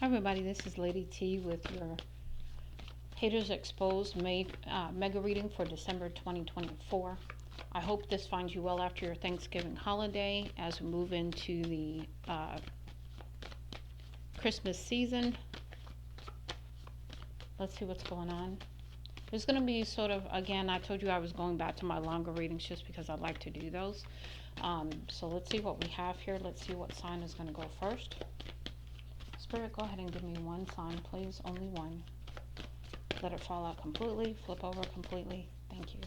Hi everybody, this is Lady T with your Haters Exposed mega reading for December 2024. I hope this finds you well after your Thanksgiving holiday as we move into the Christmas season. Let's see what's going on. There's going to be sort of, again, I told you I was going back to my longer readings just because I like to do those. So let's see what we have here. Let's see what sign is going to go first. Spirit, go ahead and give me one sign, please. Only one. Let it fall out completely. Flip over completely. Thank you.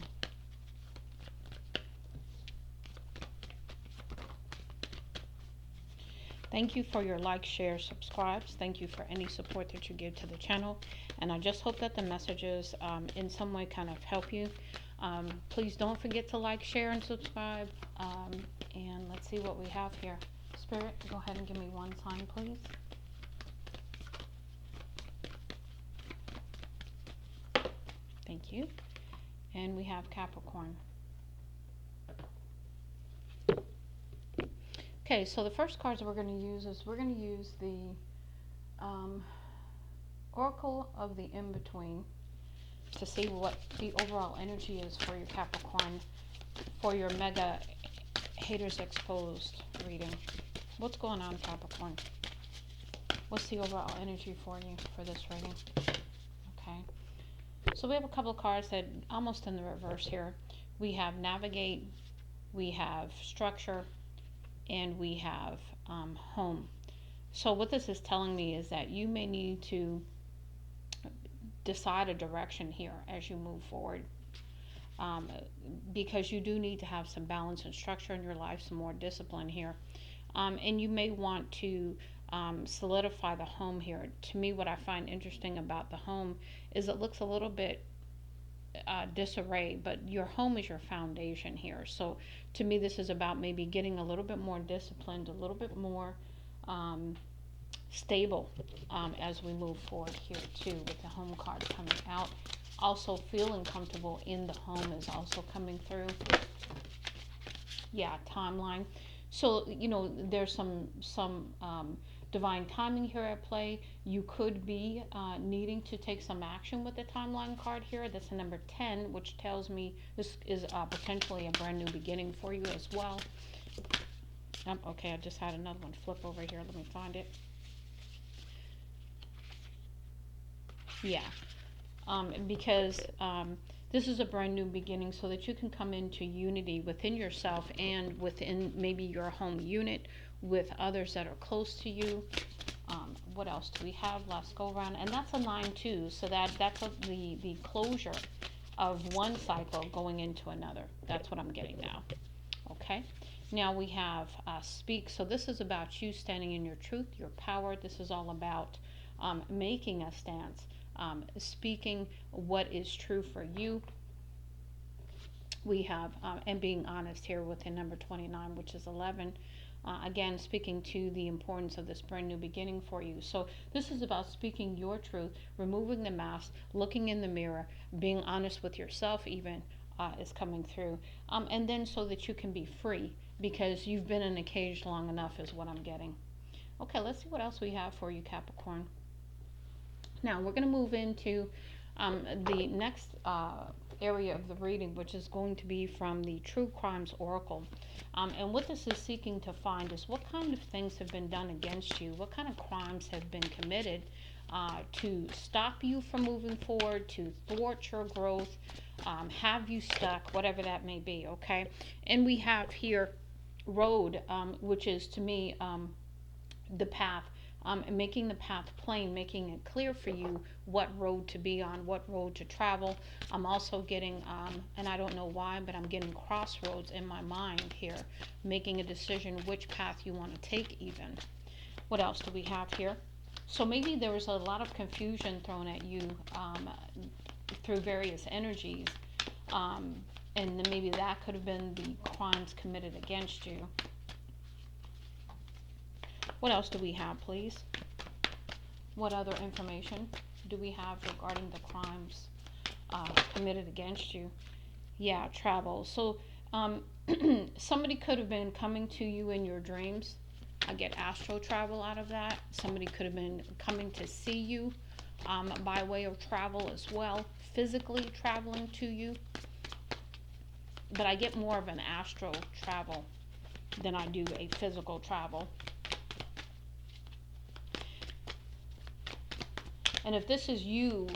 Thank you for your likes, shares, subscribes. Thank you for any support that you give to the channel. And I just hope that the messages in some way kind of help you. Please don't forget to like, share, and subscribe. And let's see what we have here. Spirit, go ahead and give me one sign, please. Thank you. And we have Capricorn. Okay, so the first cards we're going to use is we're going to use the Oracle of the In-Between to see what the overall energy is for your Capricorn for your Mega Haters Exposed reading. What's going on, Capricorn? What's the overall energy for you for this reading? Okay. So we have a couple of cards that almost in the reverse here. We have Navigate, we have Structure, and we have Home. So what this is telling me is that you may need to decide a direction here as you move forward. Because you do need to have some balance and structure in your life, some more discipline here. And you may want to solidify the home here. To me, what I find interesting about the home is it looks a little bit disarray, but your home is your foundation here. So to me, this is about maybe getting a little bit more disciplined, a little bit more stable as we move forward here too, with the home card coming out. Also feeling comfortable in the home is also coming through. Yeah, timeline. So, you know, there's some divine timing here at play. You could be needing to take some action with the timeline card here. That's a number 10, which tells me this is potentially a brand new beginning for you as well. Okay, I just had another one flip over here. Let me find it. Yeah, because this is a brand new beginning so that you can come into unity within yourself and within maybe your home unit with others that are close to you. What else do we have? Let's go around. And that's a 9 too. So that's the closure of one cycle going into another. That's what I'm getting now. Okay. Now we have Speak. So this is about you standing in your truth, your power. This is all about making a stance. Speaking what is true for you. We have, and being honest here with the number 29, which is 11. Again, speaking to the importance of this brand new beginning for you. So this is about speaking your truth, removing the mask, looking in the mirror, being honest with yourself even is coming through. And then so that you can be free because you've been in a cage long enough is what I'm getting. Okay, let's see what else we have for you, Capricorn. Now, we're going to move into the next area of the reading, which is going to be from the True Crimes Oracle. And what this is seeking to find is what kind of things have been done against you, what kind of crimes have been committed to stop you from moving forward, to thwart your growth, have you stuck, whatever that may be, okay? And we have here Road, which is to me the path. Making the path plain, making it clear for you what road to be on, what road to travel. I'm also getting, and I don't know why, but I'm getting crossroads in my mind here, making a decision which path you want to take even. What else do we have here? So maybe there was a lot of confusion thrown at you through various energies, and maybe that could have been the crimes committed against you. What else do we have, please? What other information do we have regarding the crimes committed against you? Yeah, travel. So somebody could have been coming to you in your dreams I get astral travel out of that. Somebody could have been coming to see you by way of travel as well, physically traveling to you. But I get more of an astral travel than I do a physical travel. And if this is you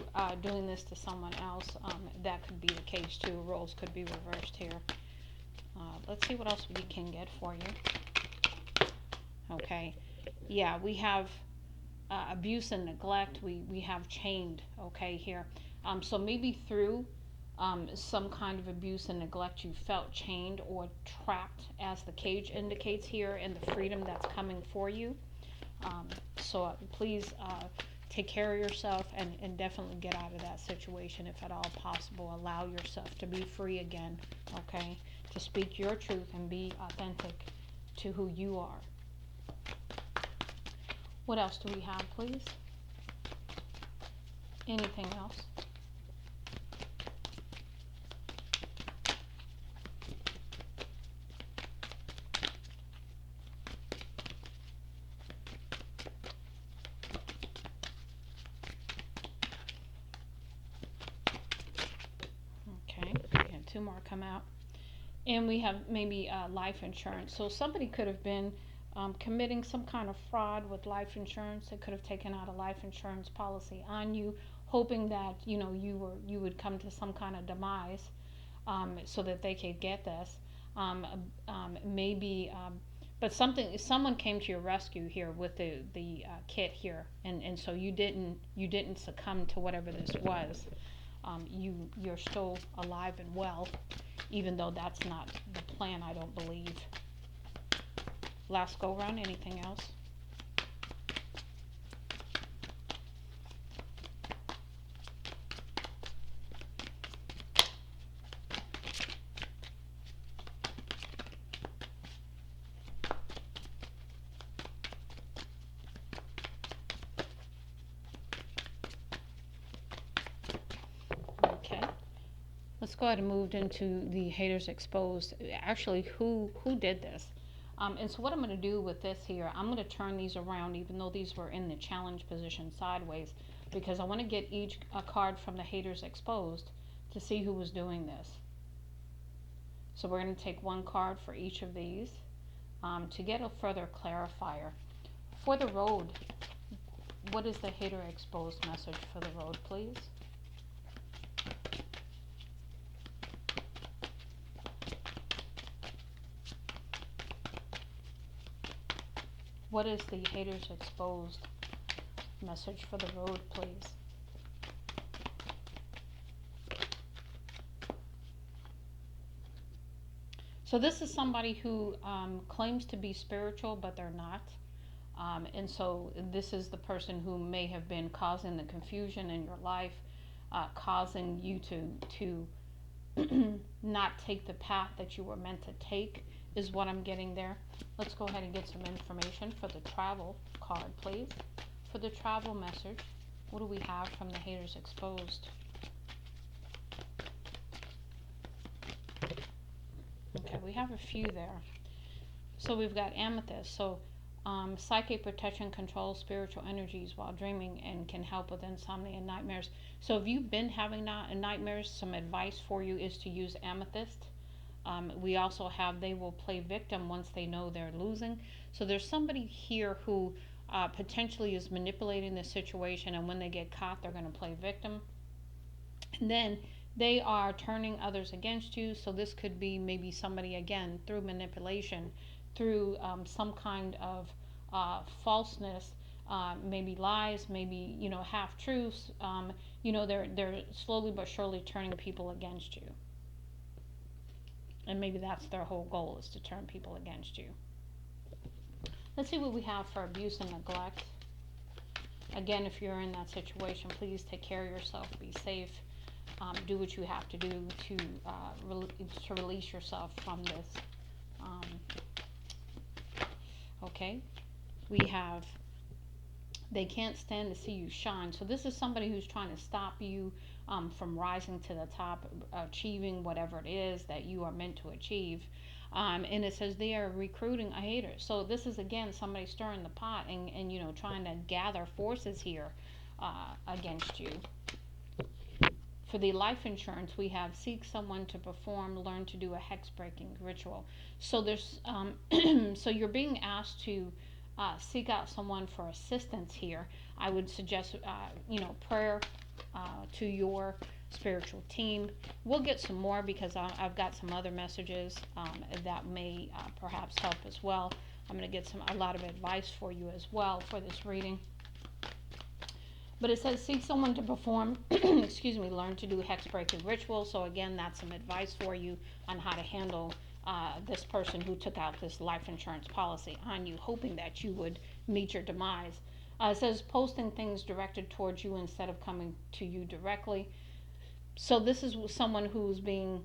doing this to someone else, that could be the case too. Roles could be reversed here. Let's see what else we can get for you. Okay. Yeah, we have abuse and neglect. We have chained, okay, here. So maybe through some kind of abuse and neglect, you felt chained or trapped, as the cage indicates here, in the freedom that's coming for you. So please take care of yourself and definitely get out of that situation if at all possible. Allow yourself to be free again, okay? To speak your truth and be authentic to who you are. What else do we have, please? Anything else? Okay, we had two more come out. And we have maybe life insurance. So somebody could have been committing some kind of fraud with life insurance. They could have taken out a life insurance policy on you, hoping that you would come to some kind of demise, so that they could get this. Maybe, but someone came to your rescue here with the kit here, and so you didn't succumb to whatever this was. You're still alive and well, even though that's not the plan, I don't believe. Last go round, anything else? Okay. Let's go ahead and move into the haters exposed. Actually, who did this? And so what I'm going to do with this here, I'm going to turn these around, even though these were in the challenge position sideways, because I want to get a card from the haters exposed to see who was doing this. So we're going to take one card for each of these to get a further clarifier. For the road, what is the hater exposed message for the road, please? What is the haters exposed message for the road, please? So this is somebody who claims to be spiritual, but they're not. And so this is the person who may have been causing the confusion in your life, causing you to not take the path that you were meant to take, is what I'm getting there. Let's go ahead and get some information for the travel card, please. For the travel message, what do we have from the haters exposed? Okay, we have a few there. So we've got amethyst. So psychic protection controls spiritual energies while dreaming and can help with insomnia and nightmares. So if you've been having nightmares, some advice for you is to use amethyst. We also have they will play victim once they know they're losing. So there's somebody here who potentially is manipulating the situation, and when they get caught, they're going to play victim. And then they are turning others against you. So this could be maybe somebody, again, through manipulation, through some kind of falseness, maybe lies, maybe half truths. They're slowly but surely turning people against you. And maybe that's their whole goal, is to turn people against you. Let's see what we have for abuse and neglect. Again, if you're in that situation, please take care of yourself, be safe, do what you have to do to release yourself from this. Okay, we have they can't stand to see you shine. So this is somebody who's trying to stop you from rising to the top, achieving whatever it is that you are meant to achieve. And it says they are recruiting a hater. So this is again somebody stirring the pot and trying to gather forces here against you. For the life insurance, we have seek someone to perform, learn to do a hex breaking ritual. So there's so you're being asked to seek out someone for assistance here. I would suggest prayer to your spiritual team. We'll get some more because I've got some other messages that may perhaps help as well. I'm going to get a lot of advice for you as well for this reading. But it says seek someone to perform, learn to do hex breaking rituals. So again, that's some advice for you on how to handle this person who took out this life insurance policy on you, hoping that you would meet your demise. It says posting things directed towards you instead of coming to you directly. So this is someone who's being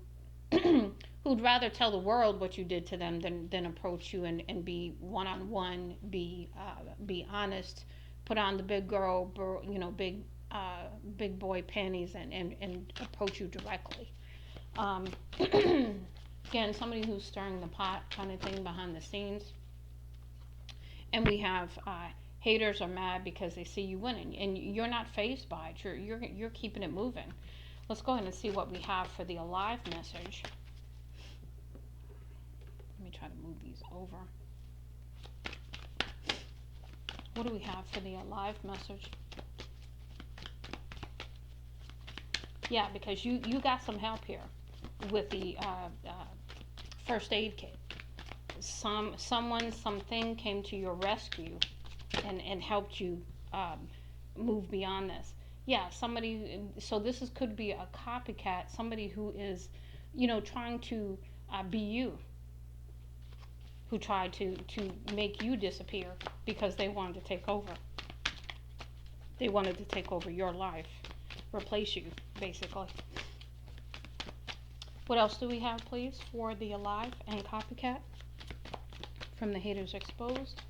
who'd rather tell the world what you did to them than approach you and be one-on-one, be honest, put on the big girl, big boy panties and approach you directly. Again, somebody who's stirring the pot kind of thing behind the scenes. And we have haters are mad because they see you winning, and you're not fazed by it. You're keeping it moving. Let's go ahead and see what we have for the alive message. Let me try to move these over. What do we have for the alive message? Yeah, because you got some help here with the first aid kit. Someone, something came to your rescue and helped you move beyond this. Yeah, somebody. So this could be a copycat. Somebody who is, trying to be you. Who tried to make you disappear because they wanted to take over. They wanted to take over your life, replace you, basically. What else do we have, please, for the alive and copycat from the haters exposed?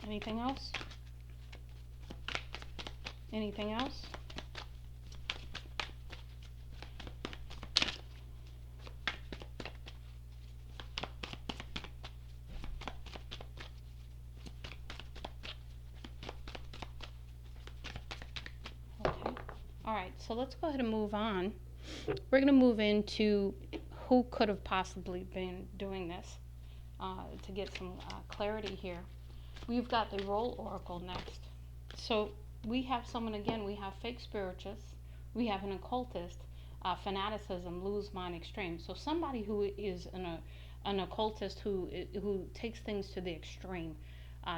Anything else? Anything else? Alright, so let's go ahead and move on. We're going to move into who could have possibly been doing this to get some clarity here. We've got the role oracle next. So we have someone, again, we have fake spiritists, we have an occultist, fanaticism, lose mind extreme. So somebody who is an occultist who takes things to the extreme.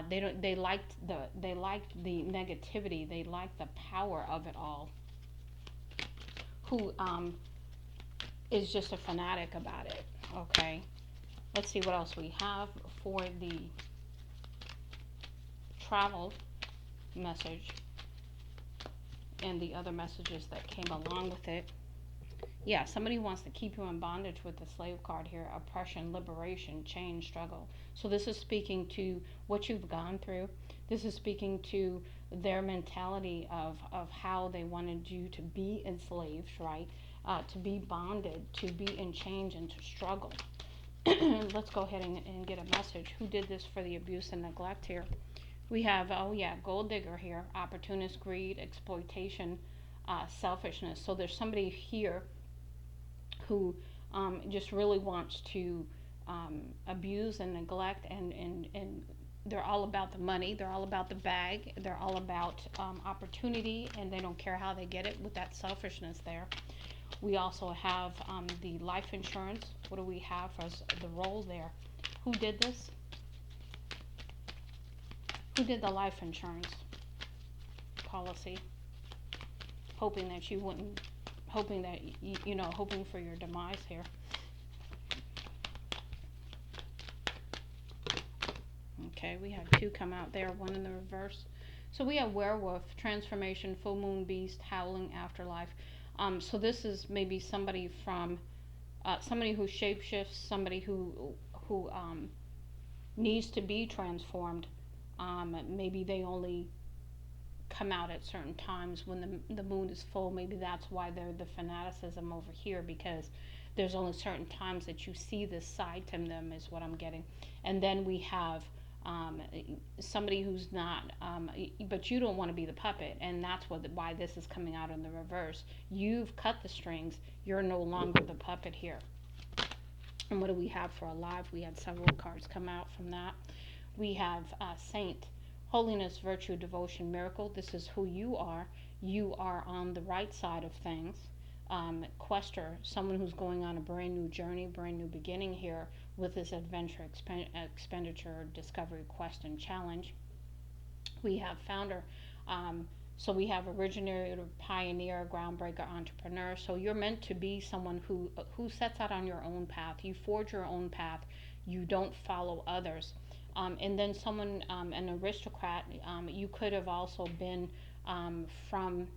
They like the negativity, they like the power of it all. Who is just a fanatic about it. Okay, let's see what else we have for the travel message and the other messages that came along with it. Yeah, somebody wants to keep you in bondage with the slave card here. Oppression, liberation, change, struggle. So this is speaking to what you've gone through. This is speaking to their mentality of how they wanted you to be enslaved, right? To be bonded, to be in change, and to struggle. Let's go ahead and get a message. Who did this for the abuse and neglect here? We have, gold digger here. Opportunist, greed, exploitation, selfishness. So there's somebody here who just really wants to abuse and neglect and they're all about the money, they're all about the bag, they're all about opportunity, and they don't care how they get it with that selfishness there. We also have the life insurance. What do we have as the role there? Who did this? Who did the life insurance policy? Hoping that you wouldn't, hoping that, hoping for your demise here. Okay, we have two come out there, one in the reverse. So we have werewolf, transformation, full moon beast, howling afterlife. So this is maybe somebody from, somebody who shapeshifts, somebody who needs to be transformed. Maybe they only come out at certain times when the moon is full. Maybe that's why they're the fanaticism over here, because there's only certain times that you see this side to them, is what I'm getting. And then we have somebody who's not, but you don't want to be the puppet, and that's why this is coming out in the reverse. You've cut the strings. You're no longer the puppet here. And what do we have for alive? We had several cards come out from that. We have Saint, holiness, virtue, devotion, miracle. This is who you are. You are on the right side of things. Quester, someone who's going on a brand new journey, brand new beginning here with this adventure, expenditure, discovery, quest, and challenge. We have founder. So we have originator, pioneer, groundbreaker, entrepreneur. So you're meant to be someone who sets out on your own path. You forge your own path. You don't follow others. And then someone, an aristocrat. You could have also been from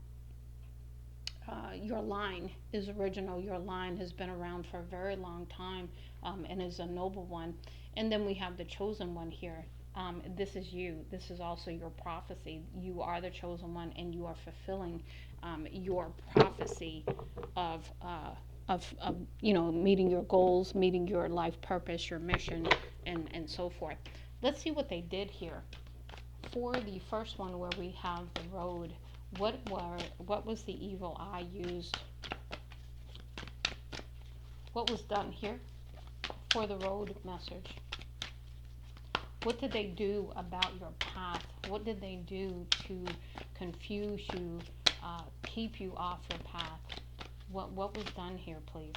your line is original. Your line has been around for a very long time, and is a noble one. And then we have the chosen one here. This is you. This is also your prophecy. You are the chosen one, and you are fulfilling your prophecy of meeting your goals, meeting your life purpose, your mission, and so forth. Let's see what they did here. For the first one, where we have the road, what was the evil eye used? What was done here for the road message? What did they do about your path? What did they do to confuse you, keep you off your path? What was done here, please?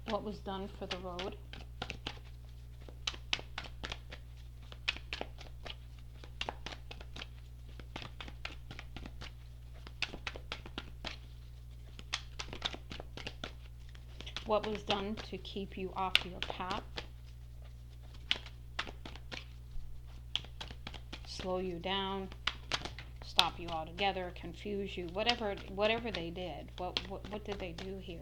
What was done for the road? What was done to keep you off your path? Slow you down, stop you altogether, confuse you, whatever they did. What did they do here?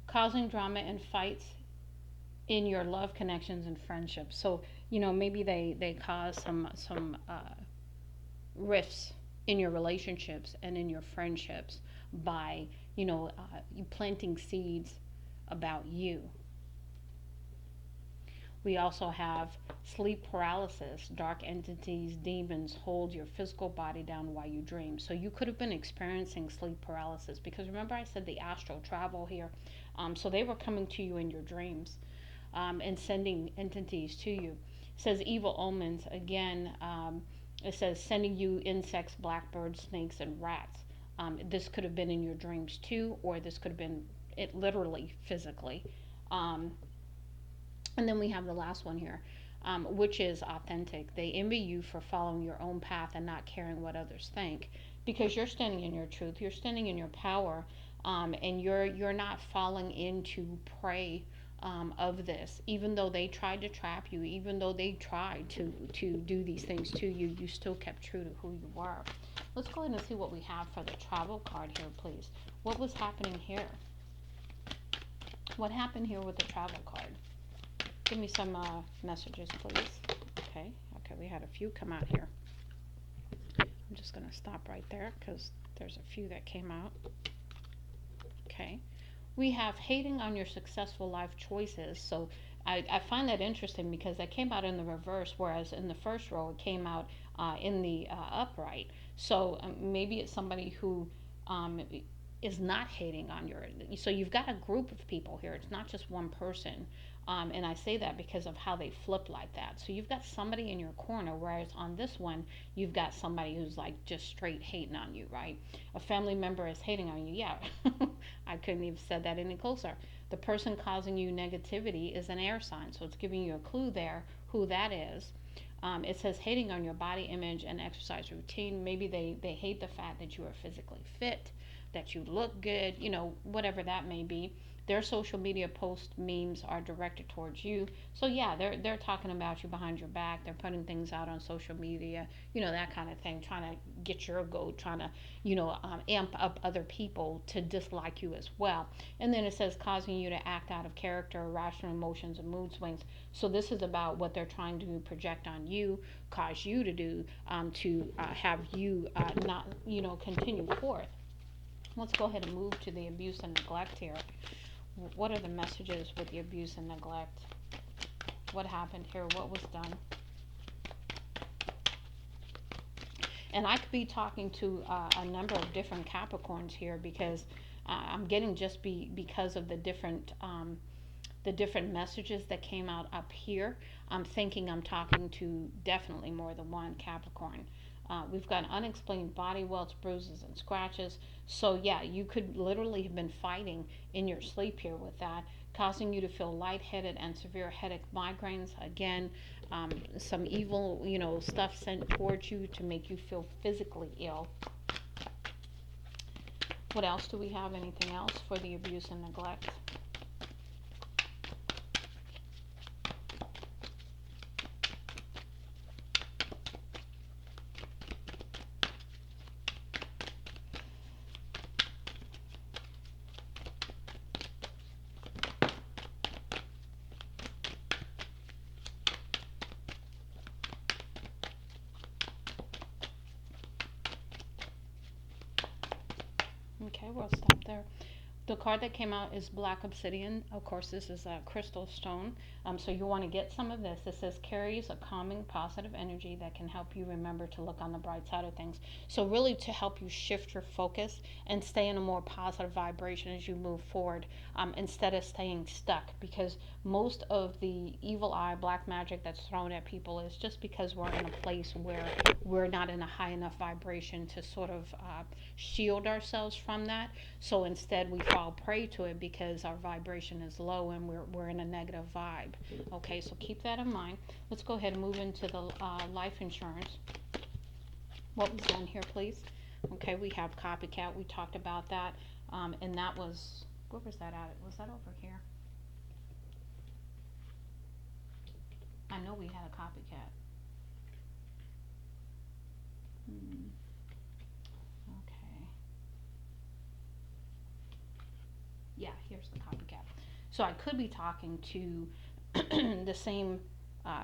Causing drama and fights in your love connections and friendships. So, maybe they cause some rifts in your relationships and in your friendships by, you planting seeds about you. We also have sleep paralysis. Dark entities, demons hold your physical body down while you dream. So you could have been experiencing sleep paralysis, because remember I said the astral travel here. So they were coming to you in your dreams, and sending entities to you. It says evil omens. Again, it says sending you insects, blackbirds, snakes, and rats. This could have been in your dreams too, or this could have been it literally, physically. And then we have the last one here, which is authentic. They envy you for following your own path and not caring what others think, because you're standing in your truth, you're standing in your power, and you're not falling into prey of this. Even though they tried to trap you, even though they tried to do these things to you, you still kept true to who you were. Let's go ahead and see what we have for the travel card here, please. What was happening here? What happened here with the travel card? Give me some messages, please. Okay, we had a few come out here. I'm just going to stop right there because there's a few that came out. Okay, we have hating on your successful life choices. So I find that interesting because that came out in the reverse, whereas in the first row it came out in the upright. So maybe it's somebody who is not hating on your, so you've got a group of people here. It's not just one person. And I say that because of how they flip like that. So you've got somebody in your corner, whereas on this one, you've got somebody who's like just straight hating on you, right? A family member is hating on you. Yeah, I couldn't even said that any closer. The person causing you negativity is an air sign. So it's giving you a clue there who that is. It says hating on your body image and exercise routine. Maybe they hate the fact that you are physically fit, that you look good, whatever that may be. their social media post memes are directed towards you. So yeah, they're talking about you behind your back. They're putting things out on social media, that kind of thing, trying to get your goat, trying to amp up other people to dislike you as well. And then it says causing you to act out of character, irrational emotions, and mood swings. So this is about what they're trying to project on you, cause you to do, to have you not continue forth. Let's go ahead and move to the abuse and neglect here. What are the messages with the abuse and neglect? What happened here? What was done? And I could be talking to a number of different Capricorns here, because I'm getting just because of the different messages that came out up here. I'm thinking I'm talking to definitely more than one Capricorn. We've got unexplained body welts, bruises, and scratches. So yeah, you could literally have been fighting in your sleep here with that, causing you to feel lightheaded and severe headache, migraines. Again, some evil, stuff sent towards you to make you feel physically ill. What else do we have? Anything else for the abuse and neglect? Okay, we'll stop there. The card that came out is Black Obsidian. Of course, this is a crystal stone. So you want to get some of this. It says carries a calming, positive energy that can help you remember to look on the bright side of things. So really to help you shift your focus and stay in a more positive vibration as you move forward, instead of staying stuck. Because most of the evil eye, black magic that's thrown at people is just because we're in a place where we're not in a high enough vibration to sort of shield ourselves from that. So instead we fall prey to it because our vibration is low and we're in a negative vibe. Okay, so keep that in mind. Let's go ahead and move into the life insurance. What was done here, please? Okay, we have copycat. We talked about that. And that was, where was that at? Was that over here? I know we had a copycat. Okay. Yeah, here's the copycat. So I could be talking to the same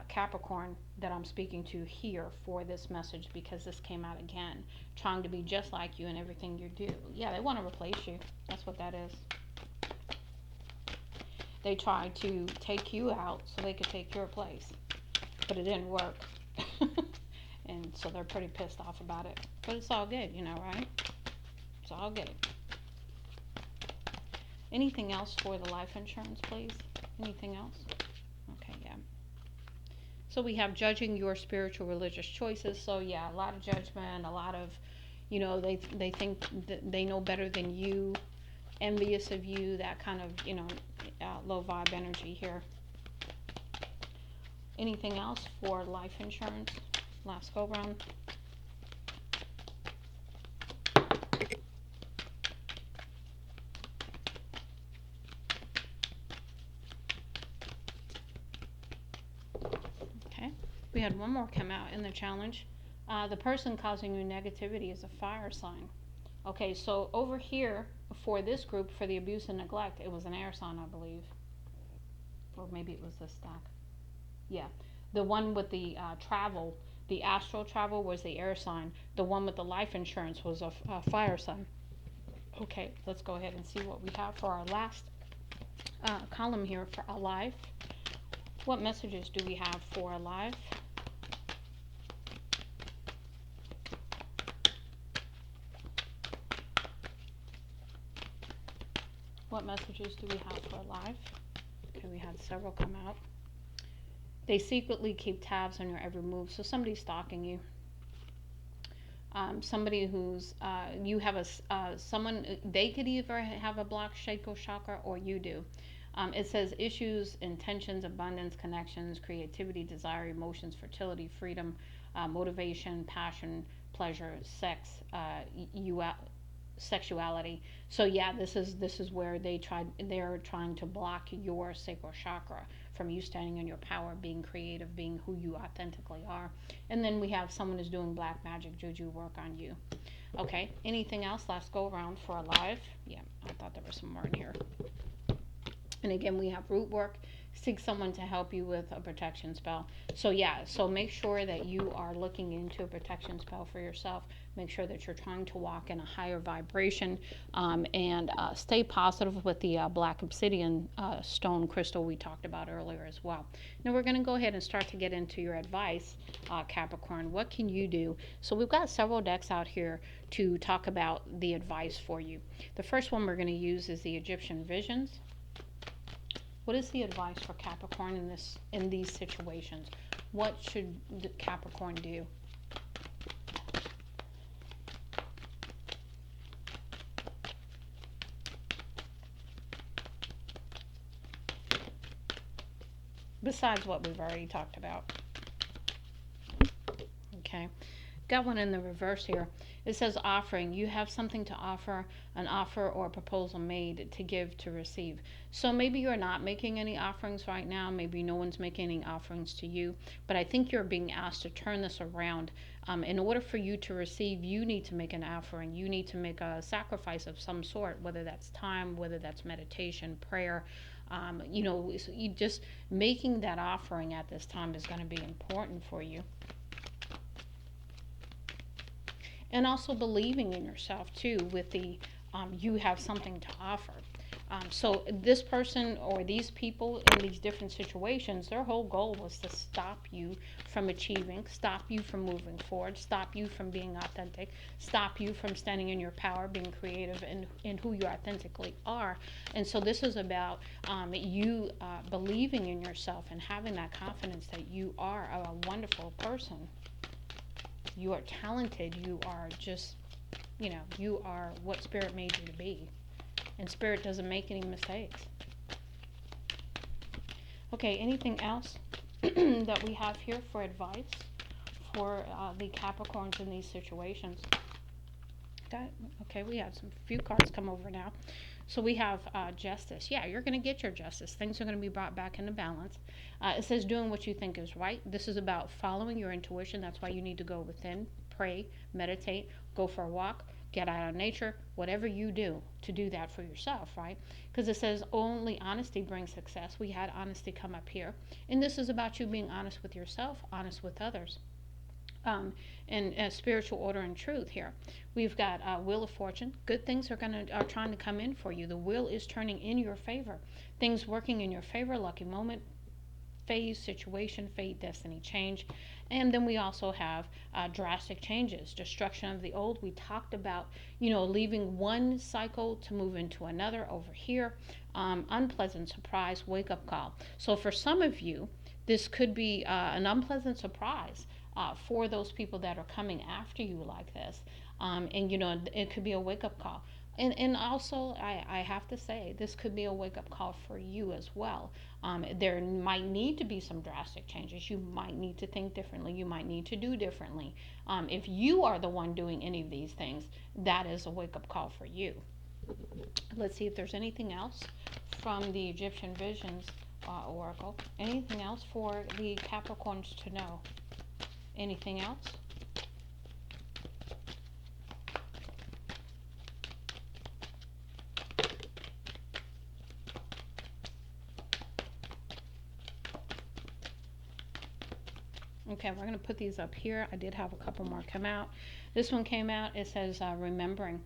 Capricorn that I'm speaking to here for this message, because this came out again, trying to be just like you in everything you do. Yeah, they want to replace you. That's what that is. They tried to take you out so they could take your place, but it didn't work. And so they're pretty pissed off about it. But it's all good, right? It's all good. Anything else for the life insurance, please? Anything else? Okay, yeah. So we have judging your spiritual religious choices. So yeah, a lot of judgment, a lot of, they think that they know better than you, envious of you, that kind of, low vibe energy here. Anything else for life insurance? Last go round. Okay, we had one more come out in the challenge. The person causing you negativity is a fire sign. Okay, so over here for this group, for the abuse and neglect, it was an air sign, I believe. Or maybe it was this stack. Yeah. The one with the travel, the astral travel, was the air sign. The one with the life insurance was a fire sign. Okay, let's go ahead and see what we have for our last column here for alive. What messages do we have for alive? What messages do we have for alive? Okay, we had several come out. They secretly keep tabs on your every move. So somebody's stalking you. Somebody who's you have someone, they could either have a blocked Shaco chakra or you do. It says issues, intentions, abundance, connections, creativity, desire, emotions, fertility, freedom, motivation, passion, pleasure, sex, sexuality. So yeah, this is where they're trying to block your sacral chakra from you standing in your power, being creative, being who you authentically are. And then we have someone who's doing black magic juju work on you. Okay, anything else? Last go around for a live. Yeah, I thought there was some more in here. And again, we have root work. Seek someone to help you with a protection spell. So yeah, so make sure that you are looking into a protection spell for yourself. Make sure that you're trying to walk in a higher vibration, and stay positive with the black obsidian stone crystal we talked about earlier as well. Now we're going to go ahead and start to get into your advice, Capricorn. What can you do? So we've got several decks out here to talk about the advice for you. The first one we're going to use is the Egyptian Visions. What is the advice for Capricorn in these situations? What should the Capricorn do? Besides what we've already talked about. Okay. Got one in the reverse here. It says offering. You have something to offer, an offer or a proposal made to give, to receive. So maybe you're not making any offerings right now. Maybe no one's making any offerings to you. But I think you're being asked to turn this around. In order for you to receive, you need to make an offering. You need to make a sacrifice of some sort, whether that's time, whether that's meditation, prayer. So you just making that offering at this time is going to be important for you. And also believing in yourself too, with the you have something to offer. So this person or these people in these different situations, their whole goal was to stop you from achieving, stop you from moving forward, stop you from being authentic, stop you from standing in your power, being creative in who you authentically are. And so this is about you believing in yourself and having that confidence that you are a wonderful person. You are talented. You are just, you are what Spirit made you to be. And Spirit doesn't make any mistakes. Okay, anything else that we have here for advice for the Capricorns in these situations? Okay, we have some few cards come over now. So we have justice. Yeah, you're going to get your justice. Things are going to be brought back into balance. It says doing what you think is right. This is about following your intuition. That's why you need to go within, pray, meditate, go for a walk, get out of nature, whatever you do to do that for yourself, right? Because it says only honesty brings success. We had honesty come up here. And this is about you being honest with yourself, honest with others. And spiritual order and truth here. We've got Wheel of Fortune. Good things are trying to come in for you. The wheel is turning in your favor. Things working in your favor. Lucky moment, phase, situation, fate, destiny, change. And then we also have drastic changes, destruction of the old. We talked about, leaving one cycle to move into another over here. Unpleasant surprise, wake up call. So for some of you, this could be an unpleasant surprise. For those people that are coming after you like this. And, it could be a wake-up call. And also, I have to say, this could be a wake-up call for you as well. There might need to be some drastic changes. You might need to think differently. You might need to do differently. If you are the one doing any of these things, that is a wake-up call for you. Let's see if there's anything else from the Egyptian Visions Oracle. Anything else for the Capricorns to know? Anything else? Okay, we're going to put these up here. I did have a couple more come out. This one came out. It says remembering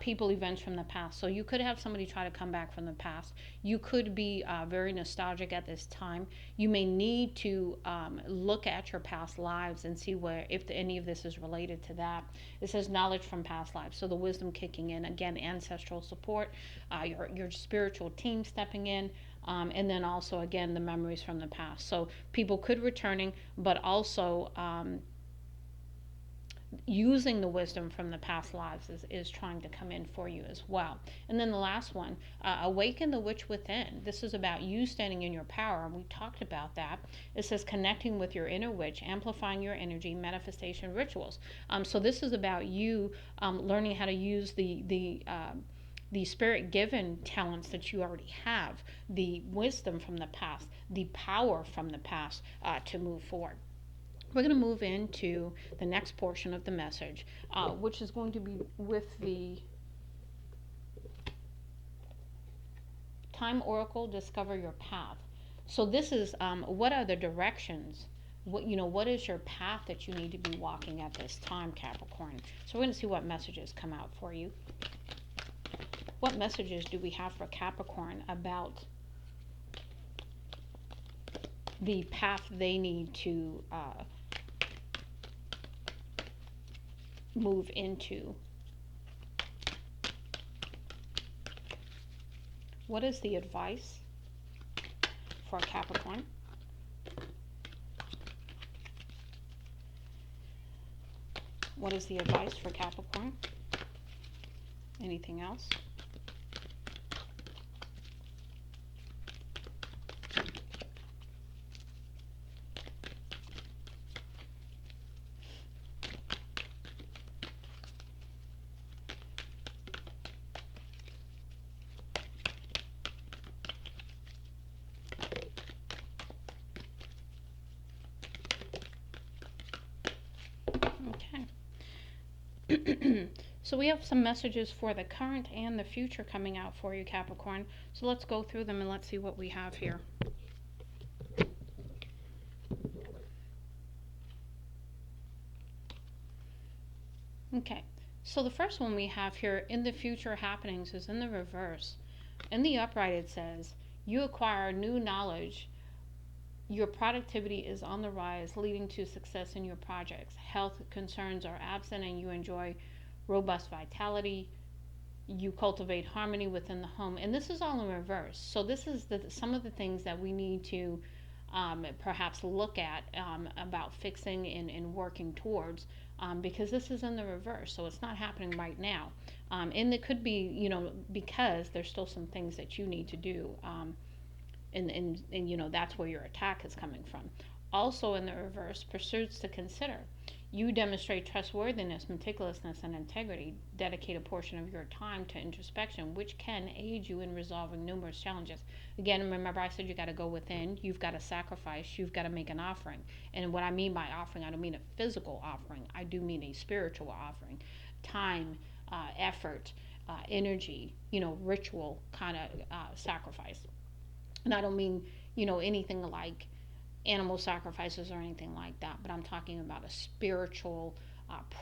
people, events from the past. So you could have somebody try to come back from the past. You could be very nostalgic at this time. You may need to look at your past lives and see if any of this is related to that. It says knowledge from past lives. So the wisdom kicking in. Again, ancestral support, your spiritual team stepping in. And then also, again, the memories from the past. So people could returning, but also using the wisdom from the past lives is trying to come in for you as well. And then the last one, awaken the witch within. This is about you standing in your power, and we talked about that. It says connecting with your inner witch, amplifying your energy, manifestation rituals. So this is about you learning how to use the spirit given talents that you already have, the wisdom from the past, the power from the past to move forward. We're going to move into the next portion of the message, which is going to be with the Time Oracle, Discover Your Path. So this is what are the directions? What is your path that you need to be walking at this time, Capricorn? So we're going to see what messages come out for you. What messages do we have for Capricorn about the path they need to move into? What is the advice for Capricorn? What is the advice for Capricorn? Anything else? Okay. So we have some messages for the current and the future coming out for you, Capricorn. So let's go through them and let's see what we have here. Okay. So the first one we have here in the future happenings is in the reverse. In the upright it says, you acquire new knowledge. Your productivity is on the rise, leading to success in your projects. Health concerns are absent and you enjoy robust vitality. You cultivate harmony within the home. And this is all in reverse. So this is some of the things that we need to perhaps look at about fixing and working towards, because this is in the reverse. So it's not happening right now. And it could be, because there's still some things that you need to do. And that's where your attack is coming from. Also in the reverse, pursuits to consider. You demonstrate trustworthiness, meticulousness, and integrity. Dedicate a portion of your time to introspection, which can aid you in resolving numerous challenges. Again, remember I said you got to go within. You've got to sacrifice. You've got to make an offering. And what I mean by offering, I don't mean a physical offering. I do mean a spiritual offering. Time, effort, energy, ritual kind of sacrifice. And I don't mean, anything like animal sacrifices or anything like that, but I'm talking about a spiritual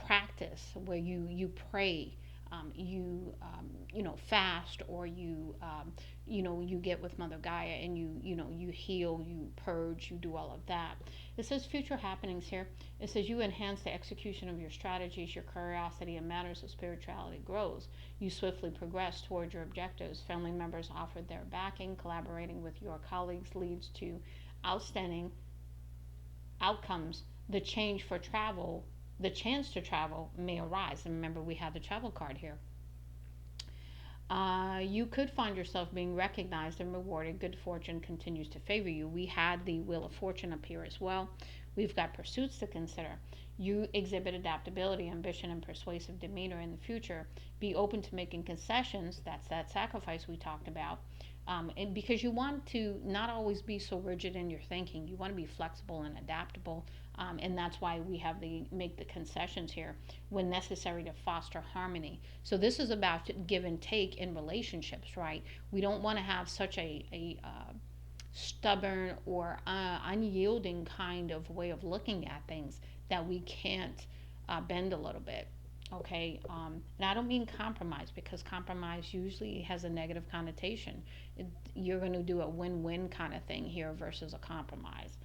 practice where you pray, you fast, or you get with Mother Gaia and you heal, you purge, you do all of that. It says future happenings here. It says you enhance the execution of your strategies. Your curiosity in matters of spirituality grows. You swiftly progress toward your objectives. Family members offer their backing. Collaborating with your colleagues leads to outstanding outcomes. The chance to travel may arise. And remember, we have the travel card here. You could find yourself being recognized and rewarded. Good fortune continues to favor you. We had the Wheel of Fortune up here as well. We've got pursuits to consider. You exhibit adaptability, ambition, and persuasive demeanor in the future. Be open to making concessions. That's that sacrifice we talked about. And because you want to not always be so rigid in your thinking. You want to be flexible and adaptable. And that's why we have make the concessions here when necessary to foster harmony. So this is about give and take in relationships, right? We don't want to have such a stubborn or unyielding kind of way of looking at things that we can't bend a little bit. Okay, and I don't mean compromise, because compromise usually has a negative connotation. You're going to do a win-win kind of thing here versus a compromise.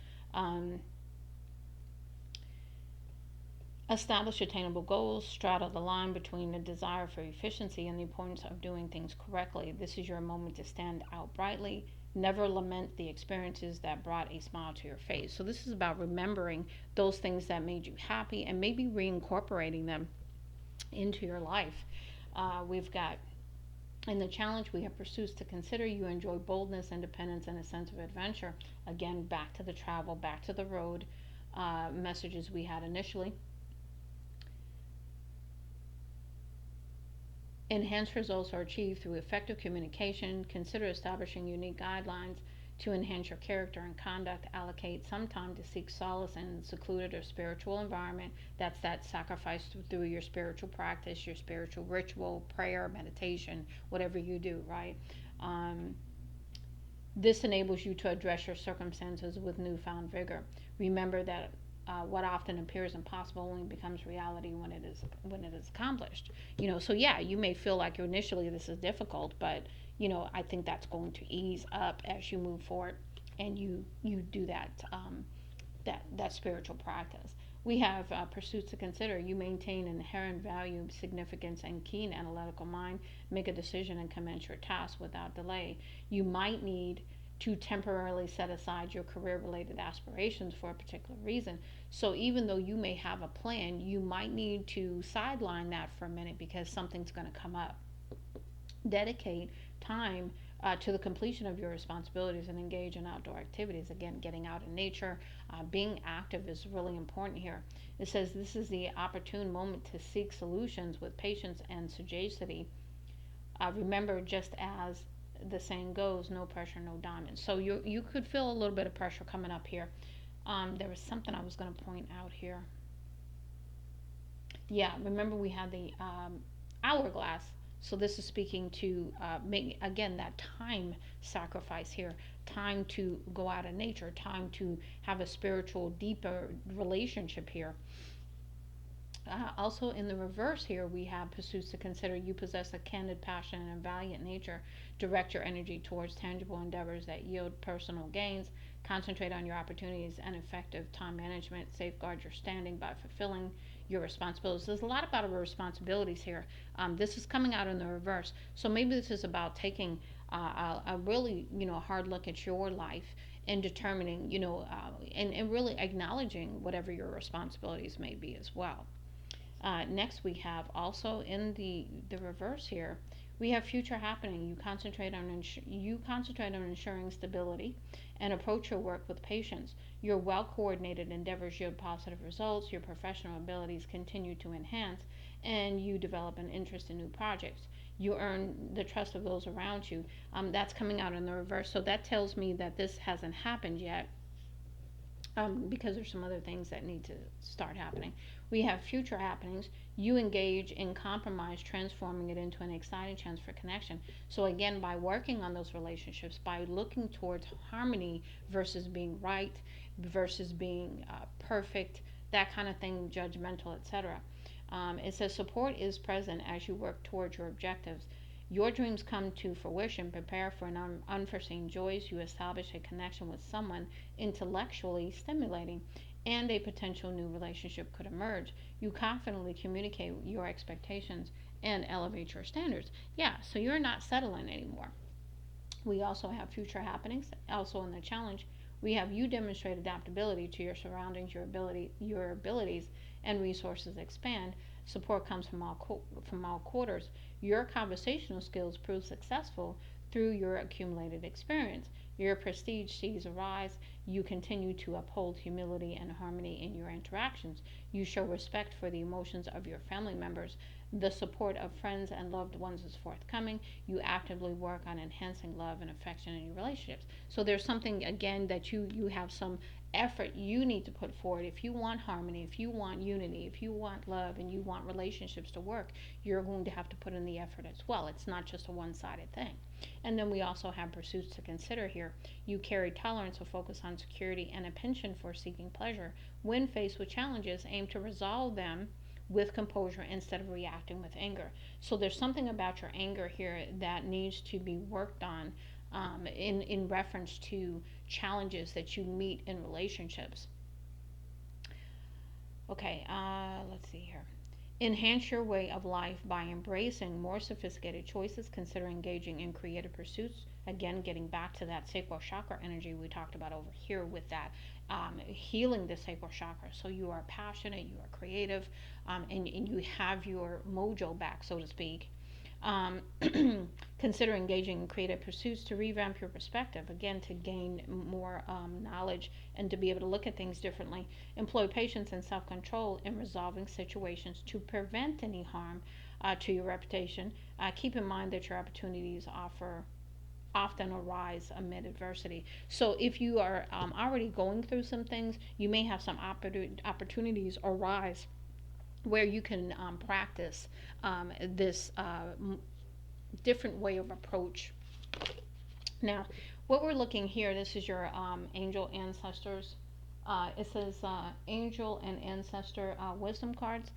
Establish attainable goals. Straddle the line between the desire for efficiency and the importance of doing things correctly. This is your moment to stand out brightly. Never lament the experiences that brought a smile to your face. So this is about remembering those things that made you happy and maybe reincorporating them into your life. We've got in the challenge, we have pursuits to consider. You enjoy boldness, independence, and a sense of adventure. Again, back to the travel, back to the road messages we had initially. Enhanced results are achieved through effective communication. Consider establishing unique guidelines to enhance your character and conduct. Allocate some time to seek solace in a secluded or spiritual environment. That's that sacrifice through your spiritual practice, your spiritual ritual, prayer, meditation, whatever you do, right? Um, this enables you to address your circumstances with newfound vigor. Remember that what often appears impossible only becomes reality when it is accomplished. So yeah, you may feel like initially this is difficult, but I think that's going to ease up as you move forward and you do that spiritual practice. We have pursuits to consider. You maintain inherent value, significance, and keen analytical mind. Make a decision and commence your task without delay. You might need to temporarily set aside your career related aspirations for a particular reason. So even though you may have a plan, you might need to sideline that for a minute because something's going to come up. Dedicate time to the completion of your responsibilities and engage in outdoor activities. Again, getting out in nature, being active is really important here. It says this is the opportune moment to seek solutions with patience and sagacity. Remember, just as the saying goes, no pressure, no diamonds. So you could feel a little bit of pressure coming up here. There was something I was going to point out here. Yeah, remember we had the hourglass. So this is speaking to make again that time sacrifice here, time to go out in nature, time to have a spiritual, deeper relationship here. Also, in the reverse here, we have pursuits to consider. You possess a candid passion and a valiant nature. Direct your energy towards tangible endeavors that yield personal gains. Concentrate on your opportunities and effective time management. Safeguard your standing by fulfilling your responsibilities. There's a lot about our responsibilities here. This is coming out in the reverse. So maybe this is about taking a really, hard look at your life and determining, and really acknowledging whatever your responsibilities may be as well. Next, we have also in the reverse here, we have future happening. You concentrate on ensuring stability and approach your work with patience. Your well coordinated endeavors yield positive results. Your professional abilities continue to enhance, and you develop an interest in new projects. You earn the trust of those around you. That's coming out in the reverse. So that tells me that this hasn't happened yet. Because there's some other things that need to start happening. We have future happenings. You engage in compromise, transforming it into an exciting chance for connection. So, again, by working on those relationships, by looking towards harmony versus being right, versus being perfect, that kind of thing, judgmental, etc. It says support is present as you work towards your objectives. Your dreams come to fruition. Prepare for an unforeseen joys. You establish a connection with someone intellectually stimulating, and a potential new relationship could emerge. You confidently communicate your expectations and elevate your standards. Yeah, so you're not settling anymore. We also have future happenings. Also in the challenge, we have you demonstrate adaptability to your surroundings, your abilities and resources expand. Support comes from all quarters. Your conversational skills prove successful through your accumulated experience. Your prestige sees a rise. You continue to uphold humility and harmony in your interactions. You show respect for the emotions of your family members. The support of friends and loved ones is forthcoming. You actively work on enhancing love and affection in your relationships. So there's something again that you have some effort you need to put forward. If you want harmony, if you want unity, if you want love, and you want relationships to work, you're going to have to put in the effort as well. It's not just a one-sided thing. And then we also have pursuits to consider here. You carry tolerance, a focus on security, and a penchant for seeking pleasure. When faced with challenges, aim to resolve them with composure instead of reacting with anger. So there's something about your anger here that needs to be worked on in reference to challenges that you meet in relationships. Okay, let's see here. Enhance your way of life by embracing more sophisticated choices, consider engaging in creative pursuits. Again, getting back to that sacral chakra energy we talked about over here with that healing the sacral chakra. So you are passionate, you are creative, and you have your mojo back, so to speak. Um, Consider engaging in creative pursuits to revamp your perspective, again, to gain more knowledge and to be able to look at things differently. Employ patience and self control in resolving situations to prevent any harm to your reputation. Keep in mind that your opportunities often arise amid adversity. So if you are already going through some things, you may have some opportunities arise where you can practice this different way of approach. Now, what we're looking here, this is your angel ancestors. It says angel and ancestor wisdom cards.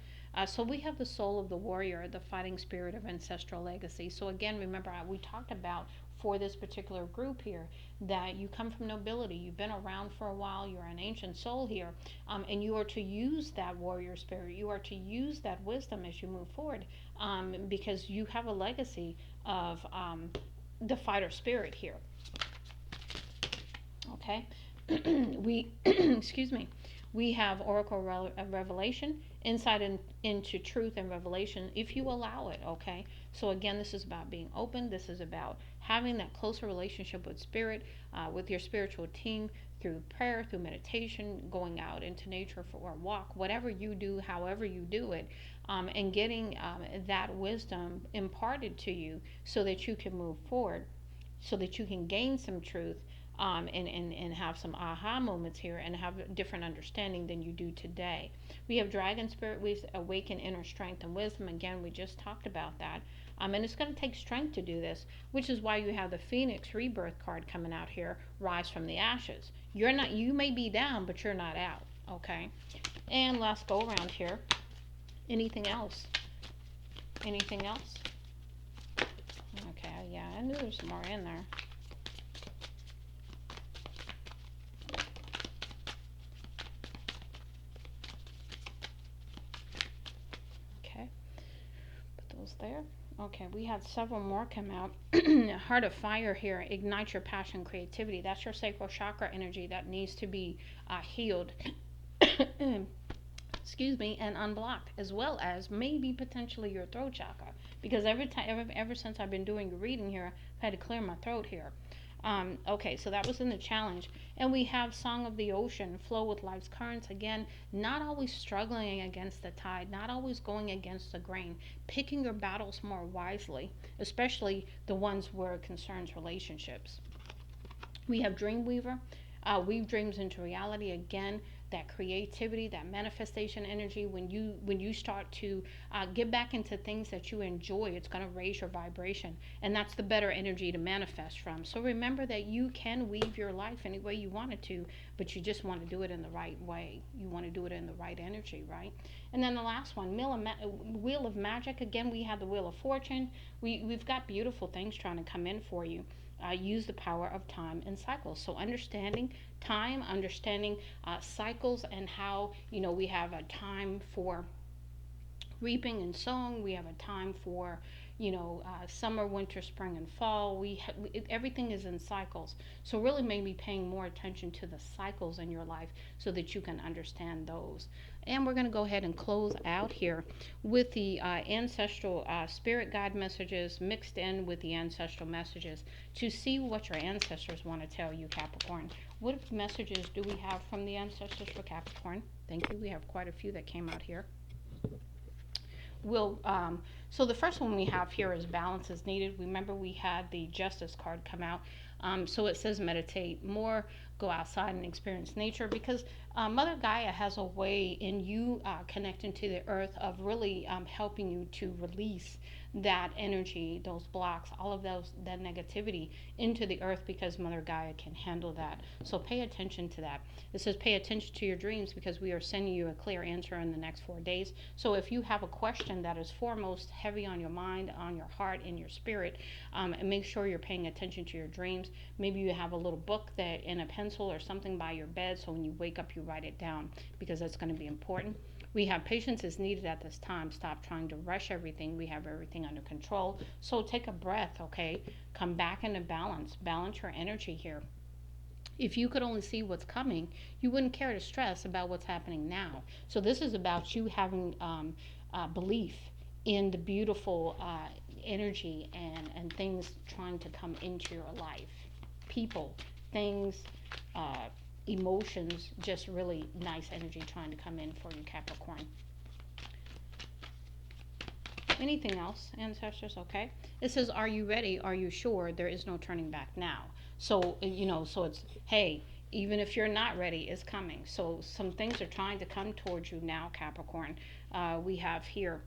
So we have the soul of the warrior, the fighting spirit of ancestral legacy. So again, remember we talked about for this particular group here that you come from nobility, you've been around for a while, you're an ancient soul here, and you are to use that warrior spirit. You are to use that wisdom as you move forward, because you have a legacy of the fighter spirit here. Okay, we excuse me. We have oracle revelation, insight into truth and revelation, if you allow it. Okay, so again, this is about being open. This is about having that closer relationship with spirit, with your spiritual team, through prayer, through meditation, going out into nature for a walk, whatever you do, however you do it, and getting that wisdom imparted to you so that you can move forward, so that you can gain some truth, and have some aha moments here and have a different understanding than you do today. We have dragon spirit, we awaken inner strength and wisdom. Again, we just talked about that. And it's going to take strength to do this, which is why you have the Phoenix rebirth card coming out here, rise from the ashes. You're not, you may be down, but you're not out. Okay. And last go around here. Anything else? Anything else? Okay, yeah, I knew there was more in there. Okay, put those there. Okay, we had several more come out. Heart of fire here, ignite your passion, creativity. That's your sacral chakra energy that needs to be healed. Excuse me, and unblocked, as well as maybe potentially your throat chakra, because every time, ever since I've been doing the reading here, I've had to clear my throat here. Okay, so that was in the challenge. And we have Song of the Ocean, flow with life's currents. Again, not always struggling against the tide, not always going against the grain, picking your battles more wisely, especially the ones where it concerns relationships. We have Dreamweaver, weave dreams into reality. Again, that creativity, that manifestation energy. When you start to get back into things that you enjoy, it's going to raise your vibration, and that's the better energy to manifest from. So remember that you can weave your life any way you want it to, but you just want to do it in the right way. You want to do it in the right energy, right? And then the last one, Wheel of Magic. Again, we have the Wheel of Fortune. We've got beautiful things trying to come in for you. Use the power of time and cycles. So understanding time, understanding cycles, and how we have a time for reaping and sowing. We have a time for summer, winter, spring, and fall. Everything is in cycles. So really, maybe paying more attention to the cycles in your life so that you can understand those. And we're going to go ahead and close out here with the ancestral spirit guide messages mixed in with the ancestral messages to see what your ancestors want to tell you, Capricorn. What messages do we have from the ancestors for Capricorn? Thank you. We have quite a few that came out here. So the first one we have here is balance is needed. Remember, we had the justice card come out. So it says meditate more, go outside and experience nature, because Mother Gaia has a way in you connecting to the earth of really helping you to release that energy, those blocks, all of that negativity into the earth, because Mother Gaia can handle that. So pay attention to that. It says pay attention to your dreams, because we are sending you a clear answer in the next 4 days. So if you have a question that is foremost heavy on your mind, on your heart, in your spirit, and make sure you're paying attention to your dreams. Maybe you have a little book and a pencil or something by your bed, so when you wake up you write it down, because that's going to be important. We have patience is needed at this time. Stop trying to rush everything. We have everything under control. So take a breath, okay? Come back into balance. Balance your energy here. If you could only see what's coming, you wouldn't care to stress about what's happening now. So this is about you having belief in the beautiful energy and things trying to come into your life. People, things, emotions, just really nice energy trying to come in for you, Capricorn. Anything else, ancestors? Okay. It says, are you ready? Are you sure? There is no turning back now. So, so it's, hey, even if you're not ready, it's coming. So some things are trying to come towards you now, Capricorn. We have here,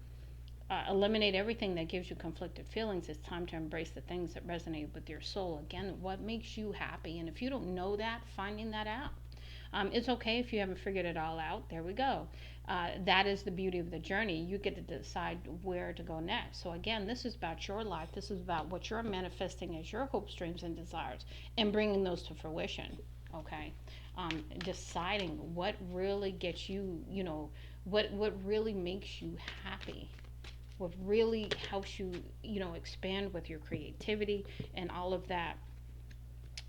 eliminate everything that gives you conflicted feelings. It's time to embrace the things that resonate with your soul. Again, what makes you happy? And if you don't know that, finding that out. It's okay if you haven't figured it all out. There we go. That is the beauty of the journey. You get to decide where to go next. So again, this is about your life. This is about what you're manifesting as your hopes, dreams, and desires, and bringing those to fruition. Okay, deciding what really gets you, what really makes you happy, what really helps you, expand with your creativity and all of that.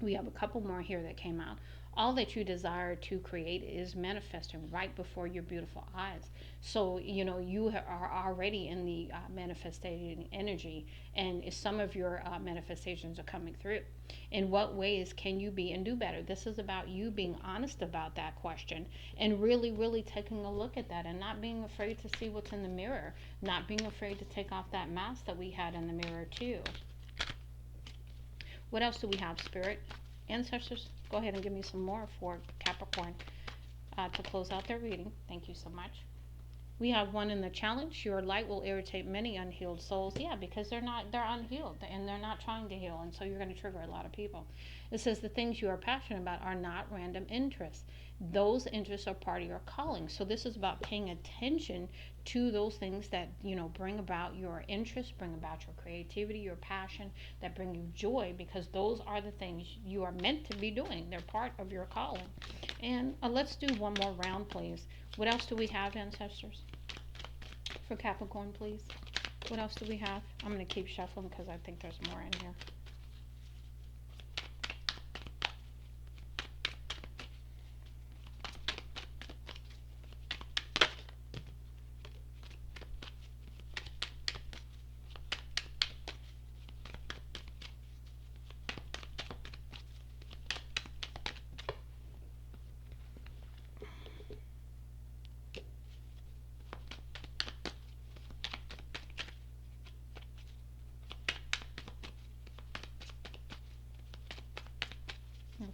We have a couple more here that came out. All that you desire to create is manifesting right before your beautiful eyes. So, you are already in the manifesting energy, and some of your manifestations are coming through. In what ways can you be and do better? This is about you being honest about that question and really, really taking a look at that and not being afraid to see what's in the mirror, not being afraid to take off that mask that we had in the mirror, too. What else do we have, Spirit? Ancestors, go ahead and give me some more for Capricorn to close out their reading. Thank you so much. We have one in the challenge. Your light will irritate many unhealed souls. Yeah, because they're unhealed and they're not trying to heal. And so you're going to trigger a lot of people. It says the things you are passionate about are not random interests. Those interests are part of your calling. So this is about paying attention to those things that, bring about your interest, bring about your creativity, your passion, that bring you joy, because those are the things you are meant to be doing. They're part of your calling. And let's do one more round, please. What else do we have, ancestors? For Capricorn, please. What else do we have? I'm going to keep shuffling because I think there's more in here.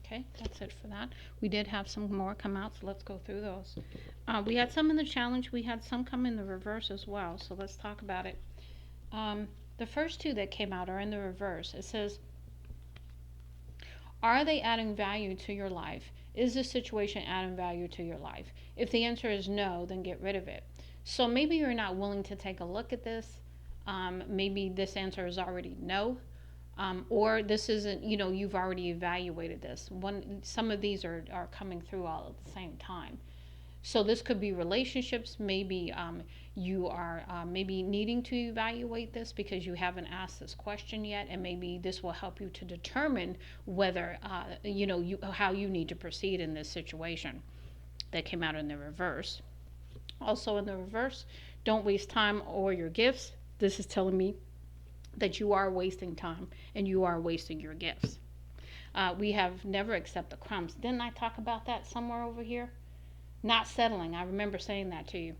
Okay, that's it for that. We did have some more come out, so let's go through those. We had some in the challenge. We had some come in the reverse as well, so let's talk about it. The first two that came out are in the reverse. It says, are they adding value to your life? Is this situation adding value to your life? If the answer is no, then get rid of it. So maybe you're not willing to take a look at this. Maybe this answer is already no. Or this isn't, you've already evaluated this. Some of these are coming through all at the same time. So this could be relationships. Maybe you are maybe needing to evaluate this because you haven't asked this question yet, and maybe this will help you to determine whether, how you need to proceed in this situation. That came out in the reverse. Also in the reverse, don't waste time or your gifts. This is telling me that you are wasting time and you are wasting your gifts. We have never accept the crumbs. Didn't I talk about that somewhere over here? Not settling. I remember saying that to you.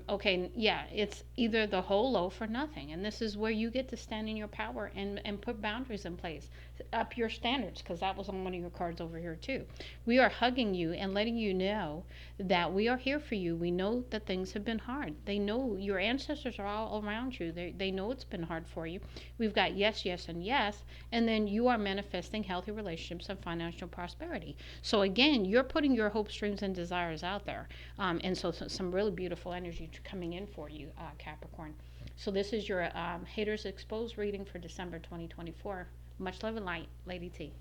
Okay, yeah, it's either the whole loaf or nothing. And this is where you get to stand in your power and put boundaries in place. Up your standards, because that was on one of your cards over here too. We are hugging you and letting you know that we are here for you. We know that things have been hard. They know your ancestors are all around you. They know it's been hard for you. We've got yes, yes, and yes. And then you are manifesting healthy relationships and financial prosperity. So again, you're putting your hopes, dreams, and desires out there. And so some really beautiful energy coming in for you, Capricorn. So this is your Haters Exposed reading for December 2024. Much love and light, Lady T.